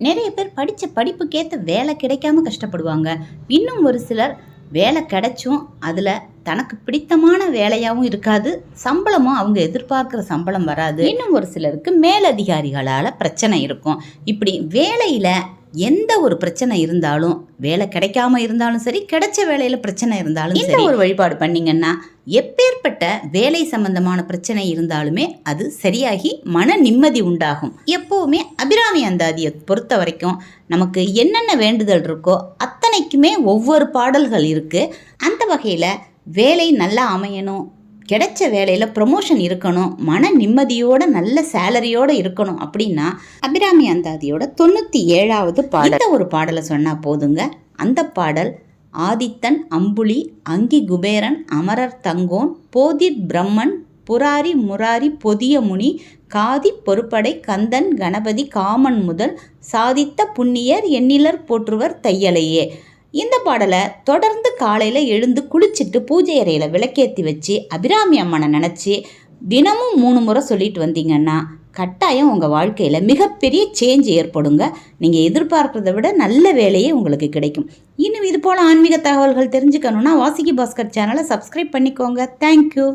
நிறைய பேர் படித்த படிப்புக்கேற்ற வேலை கிடைக்காம கஷ்டப்படுவாங்க. இன்னும் ஒரு சிலர் வேலை கிடைச்சும் அதில் தனக்கு பிடித்தமான வேலையாகவும் இருக்காது, சம்பளமும் அவங்க எதிர்பார்க்குற சம்பளம் வராது. இன்னும் ஒரு சிலருக்கு மேலதிகாரிகளால் பிரச்சனை இருக்கும். இப்படி வேலையில் எந்த ஒரு பிரச்சனை இருந்தாலும், வேலை கிடைக்காம இருந்தாலும் சரி, கிடைச்ச வேலையில் பிரச்சனை இருந்தாலும் இந்த ஒரு வழிபாடு பண்ணிங்கன்னா எப்பேற்பட்ட வேலை சம்பந்தமான பிரச்சனை இருந்தாலுமே அது சரியாகி மன நிம்மதி உண்டாகும். எப்போவுமே அபிராமி அந்தாதியை பொறுத்த வரைக்கும் நமக்கு என்னென்ன வேண்டுதல் இருக்கோ அத்தனைக்குமே ஒவ்வொரு பாடல்கள் இருக்குது. அந்த வகையில் வேலை நல்லா அமையணும், கிடைச்ச வேலையில் ப்ரொமோஷன் இருக்கணும், மன நிம்மதியோட நல்ல சேலரியோடு இருக்கணும் அப்படின்னா அபிராமி அந்தாதியோட 97வது பாடல். இந்த ஒரு பாடலை சொன்னால் போதுங்க. அந்த பாடல் ஆதித்தன் அம்புலி அங்கி குபேரன் அமரர் தங்கோன் போதிர் பிரம்மன் புராரி முராரி பொதிய முனி காதி பொறுப்படை கந்தன் கணபதி காமன் முதல் சாதித்த புண்ணியர் எண்ணிலர் போற்றுவர் தையலையே. இந்த பாடலை தொடர்ந்து காலையில் எழுந்து குளிச்சுட்டு பூஜை அறையில் விளக்கேற்றி வச்சு அபிராமி அம்மனை நினச்சி தினமும் 3 முறை சொல்லிட்டு வந்தீங்கன்னா கட்டாயம் உங்கள் வாழ்க்கையில் மிகப்பெரிய சேஞ்ச் ஏற்படுங்க. நீங்கள் எதிர்பார்க்கிறத விட நல்ல வேலையே உங்களுக்கு கிடைக்கும். இன்னும் இது போல் ஆன்மீக தகவல்கள் தெரிஞ்சுக்கணுன்னா வாசுகி பாஸ்கர் சேனலை சப்ஸ்கிரைப் பண்ணிக்கோங்க. தேங்க்யூ.